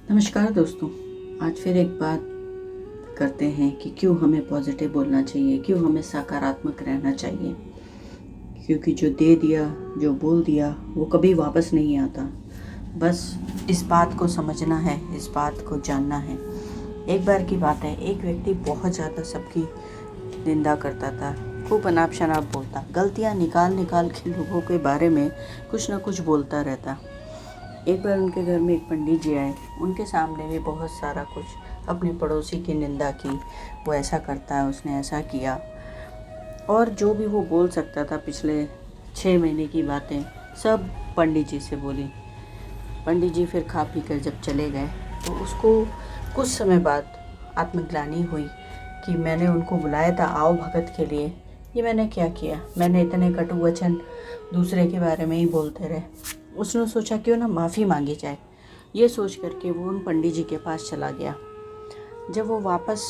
नमस्कार दोस्तों। आज फिर एक बात करते हैं कि क्यों हमें पॉजिटिव बोलना चाहिए, क्यों हमें सकारात्मक रहना चाहिए। क्योंकि जो दे दिया, जो बोल दिया, वो कभी वापस नहीं आता। बस इस बात को समझना है, इस बात को जानना है। एक बार की बात है, एक व्यक्ति बहुत ज़्यादा सबकी निंदा करता था, खूब अनाप शनाप बोलता, गलतियाँ निकाल के लोगों के बारे में कुछ ना कुछ बोलता रहता। एक बार उनके घर में एक पंडित जी आए, उनके सामने भी बहुत सारा कुछ अपने पड़ोसी की निंदा की। वो ऐसा करता है, उसने ऐसा किया, और जो भी वो बोल सकता था पिछले 6 महीने की बातें सब पंडित जी से बोली। पंडित जी फिर खा पी कर जब चले गए तो उसको कुछ समय बाद आत्मग्लानि हुई कि मैंने उनको बुलाया था आओ भगत के लिए, ये मैंने क्या किया। मैंने इतने कटु वचन दूसरे के बारे में ही बोलते रहे। उसने सोचा क्यों ना माफ़ी मांगी जाए। ये सोच करके वो उन पंडित जी के पास चला गया। जब वो वापस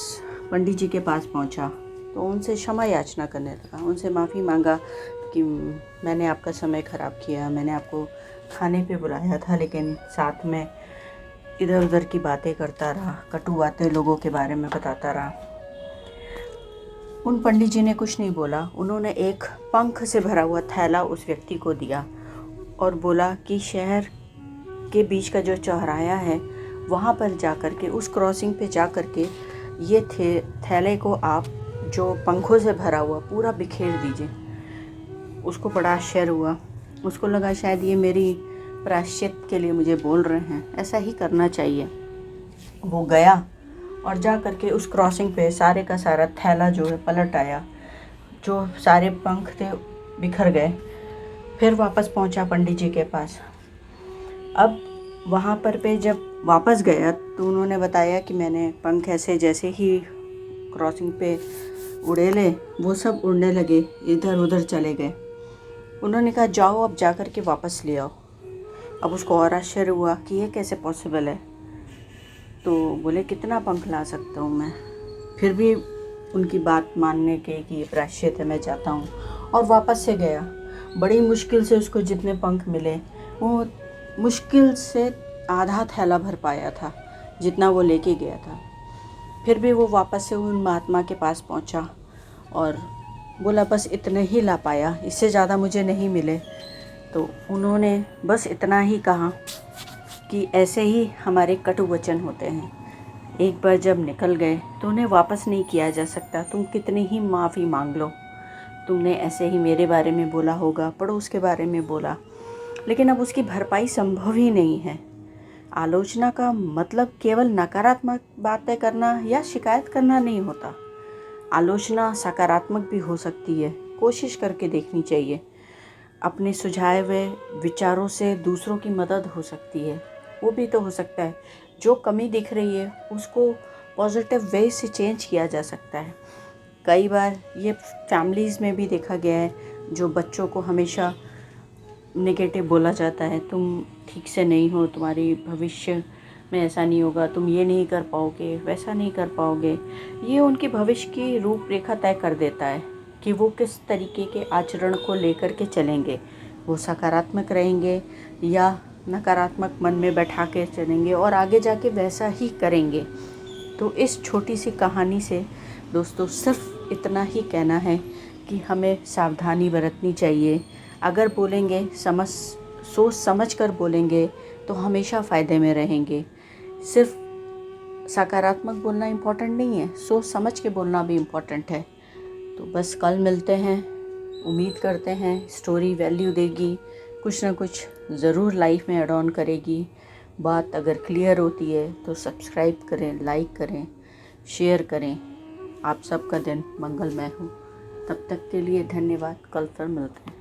पंडित जी के पास पहुंचा तो उनसे क्षमा याचना करने लगा, उनसे माफ़ी मांगा कि मैंने आपका समय ख़राब किया, मैंने आपको खाने पे बुलाया था लेकिन साथ में इधर उधर की बातें करता रहा, कटु बातें लोगों के बारे में बताता रहा। उन पंडित जी ने कुछ नहीं बोला। उन्होंने एक पंख से भरा हुआ थैला उस व्यक्ति को दिया और बोला कि शहर के बीच का जो चौराहा है वहाँ पर जा कर के, उस क्रॉसिंग पे जा कर के ये थैले को आप जो पंखों से भरा हुआ पूरा बिखेर दीजिए। उसको बड़ा आश्चर्य हुआ। उसको लगा शायद ये मेरी प्रायश्चित के लिए मुझे बोल रहे हैं, ऐसा ही करना चाहिए। वो गया और जा कर के उस क्रॉसिंग पे सारे का सारा थैला जो है पलट आया, जो सारे पंख थे बिखर गए। फिर वापस पहुंचा पंडित जी के पास। अब वहाँ पर पे जब वापस गया तो उन्होंने बताया कि मैंने पंख ऐसे जैसे ही क्रॉसिंग पे उड़ेले, वो सब उड़ने लगे, इधर उधर चले गए। उन्होंने कहा जाओ अब जा कर के वापस ले आओ। अब उसको और आश्चर्य हुआ कि ये कैसे पॉसिबल है। तो बोले कितना पंख ला सकता हूँ मैं। फिर भी उनकी बात मानने के कि ये प्रायश्चित है, मैं चाहता हूँ, और वापस से गया। बड़ी मुश्किल से उसको जितने पंख मिले वो मुश्किल से आधा थैला भर पाया था जितना वो लेके गया था। फिर भी वो वापस से उन महात्मा के पास पहुंचा और बोला बस इतने ही ला पाया, इससे ज़्यादा मुझे नहीं मिले। तो उन्होंने बस इतना ही कहा कि ऐसे ही हमारे कटु वचन होते हैं, एक बार जब निकल गए तो उन्हें वापस नहीं किया जा सकता। तुम कितनी ही माफ़ी मांग लो, तुमने ऐसे ही मेरे बारे में बोला होगा, पड़ोस के बारे में बोला, लेकिन अब उसकी भरपाई संभव ही नहीं है। आलोचना का मतलब केवल नकारात्मक बातें करना या शिकायत करना नहीं होता। आलोचना सकारात्मक भी हो सकती है, कोशिश करके देखनी चाहिए। अपने सुझाए हुए विचारों से दूसरों की मदद हो सकती है, वो भी तो हो सकता है। जो कमी दिख रही है उसको पॉजिटिव वे से चेंज किया जा सकता है। कई बार ये फैमिलीज़ में भी देखा गया है, जो बच्चों को हमेशा नेगेटिव बोला जाता है, तुम ठीक से नहीं हो, तुम्हारी भविष्य में ऐसा नहीं होगा, तुम ये नहीं कर पाओगे, वैसा नहीं कर पाओगे। ये उनकी भविष्य की रूपरेखा तय कर देता है कि वो किस तरीके के आचरण को लेकर के चलेंगे। वो सकारात्मक रहेंगे या नकारात्मक मन में बैठा के चलेंगे और आगे जाके वैसा ही करेंगे। तो इस छोटी सी कहानी से दोस्तों सिर्फ इतना ही कहना है कि हमें सावधानी बरतनी चाहिए। अगर बोलेंगे सोच समझ कर बोलेंगे तो हमेशा फ़ायदे में रहेंगे। सिर्फ सकारात्मक बोलना इम्पोर्टेंट नहीं है, सोच समझ के बोलना भी इम्पोर्टेंट है। तो बस कल मिलते हैं, उम्मीद करते हैं स्टोरी वैल्यू देगी, कुछ ना कुछ ज़रूर लाइफ में ऐड ऑन करेगी। बात अगर क्लियर होती है तो सब्सक्राइब करें, लाइक करें, शेयर करें। आप सबका दिन मंगलमय हो। तब तक के लिए धन्यवाद। कल फिर मिलते हैं।